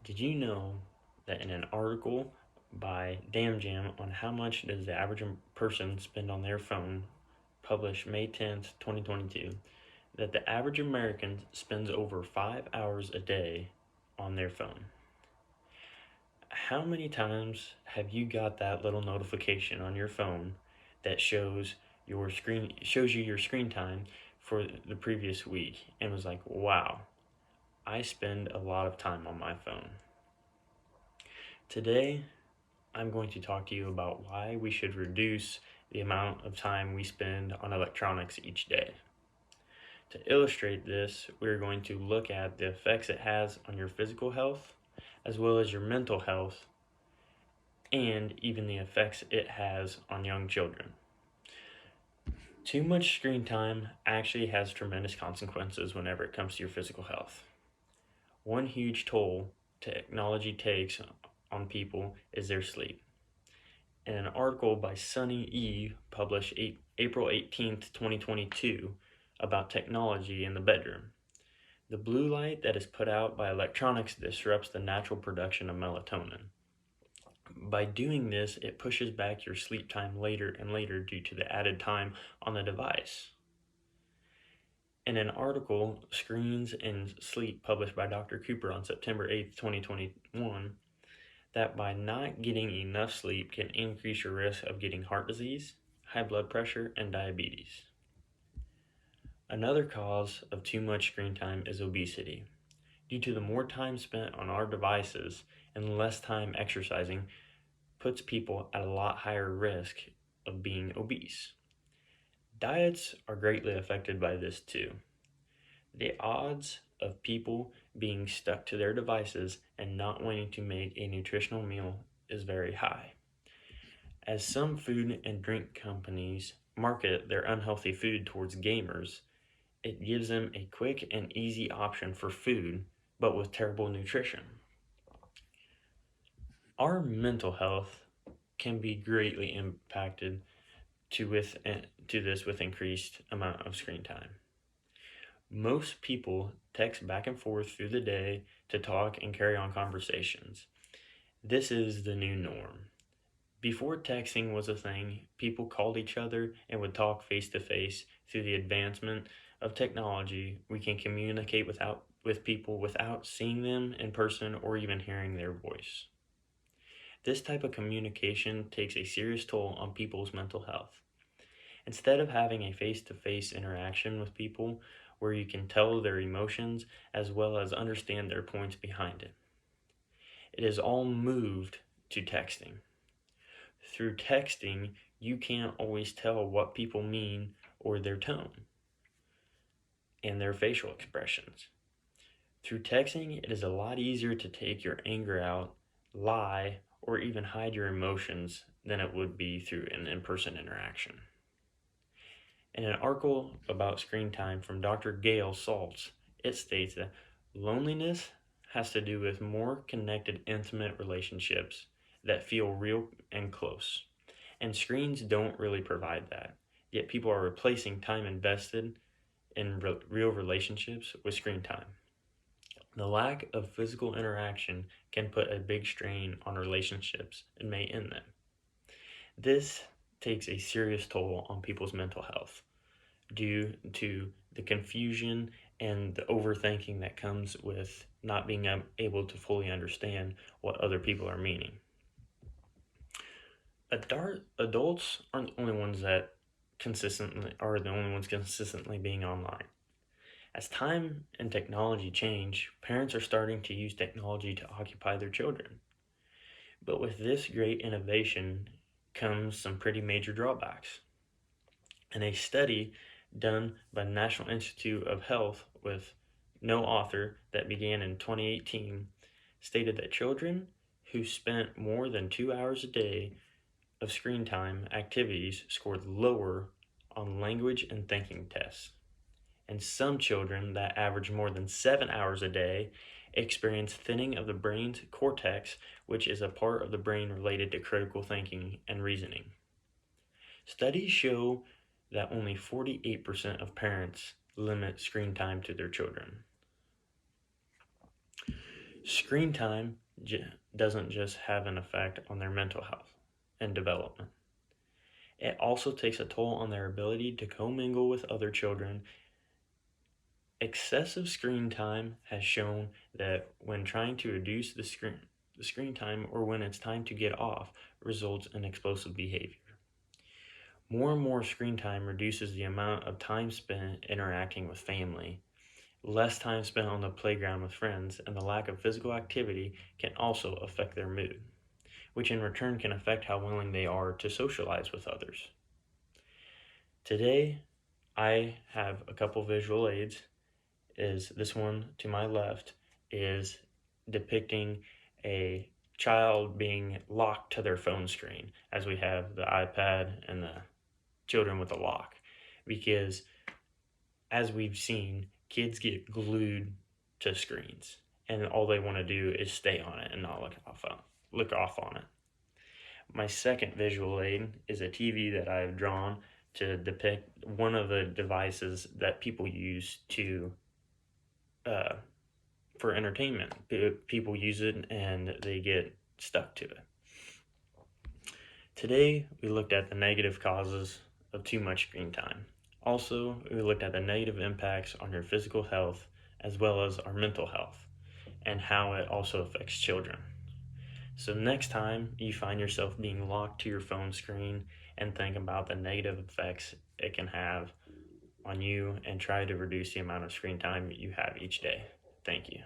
Did you know that in an article by DamJam on how much does the average person spend on their phone, published May 10th, 2022, that the average American spends over 5 hours a day on their phone? How many times have you got that little notification on your phone that shows you your screen time for the previous week and was like, wow, I spend a lot of time on my phone. Today, I'm going to talk to you about why we should reduce the amount of time we spend on electronics each day. To illustrate this, we're going to look at the effects it has on your physical health, as well as your mental health, and even the effects it has on young children. Too much screen time actually has tremendous consequences whenever it comes to your physical health. One huge toll technology takes on people is their sleep. In an article by Sunny E published April 18th, 2022, about technology in the bedroom. The blue light that is put out by electronics disrupts the natural production of melatonin. By doing this, it pushes back your sleep time later and later due to the added time on the device. In an article, Screens and Sleep, published by Dr. Cooper on September 8th, 2021, that by not getting enough sleep can increase your risk of getting heart disease, high blood pressure, and diabetes. Another cause of too much screen time is obesity. Due to the more time spent on our devices and less time exercising, puts people at a lot higher risk of being obese. Diets are greatly affected by this too. The odds of people being stuck to their devices and not wanting to make a nutritional meal is very high. As some food and drink companies market their unhealthy food towards gamers, it gives them a quick and easy option for food, but with terrible nutrition. Our mental health can be greatly impacted to this with increased amount of screen time. Most people text back and forth through the day to talk and carry on conversations. This is the new norm. Before texting was a thing, people called each other and would talk face to face. Through the advancement of technology, we can communicate with people without seeing them in person or even hearing their voice. This type of communication takes a serious toll on people's mental health. Instead of having a face to face interaction with people where you can tell their emotions as well as understand their points behind it, it is all moved to texting. Through texting, you can't always tell what people mean or their tone and their facial expressions. Through texting, it is a lot easier to take your anger out, lie, or even hide your emotions than it would be through an in person interaction. In an article about screen time from Dr. Gail Saltz, it states that loneliness has to do with more connected, intimate relationships that feel real and close. And screens don't really provide that. Yet people are replacing time invested in real relationships with screen time. The lack of physical interaction can put a big strain on relationships and may end them. This takes a serious toll on people's mental health due to the confusion and the overthinking that comes with not being able to fully understand what other people are meaning. Adults aren't the only ones that consistently being online. As time and technology change, parents are starting to use technology to occupy their children. But with this great innovation comes some pretty major drawbacks. In a study done by the National Institute of Health with no author that began in 2018 stated that children who spent more than 2 hours a day of screen time activities scored lower on language and thinking tests. And some children that averaged more than 7 hours a day experienced thinning of the brain's cortex, which is a part of the brain related to critical thinking and reasoning. Studies show that only 48% of parents limit screen time to their children. Screen time doesn't just have an effect on their mental health and development. It also takes a toll on their ability to commingle with other children. Excessive screen time has shown that when trying to reduce the screen time, or when it's time to get off, results in explosive behavior. More and more screen time reduces the amount of time spent interacting with family. Less time spent on the playground with friends, and the lack of physical activity can also affect their mood, which in return can affect how willing they are to socialize with others. Today, I have a couple visual aids. This one to my left is depicting a child being locked to their phone screen, as we have the iPad and the children with a lock, because as we've seen, kids get glued to screens and all they want to do is stay on it and not look off on it. My second visual aid is a TV that I've drawn to depict one of the devices that people use to for entertainment. People use it and they get stuck to it. Today, we looked at the negative causes of too much screen time. Also, we looked at the negative impacts on your physical health as well as our mental health, and how it also affects children. So next time you find yourself being locked to your phone screen, and think about the negative effects it can have on you, and try to reduce the amount of screen time you have each day. Thank you.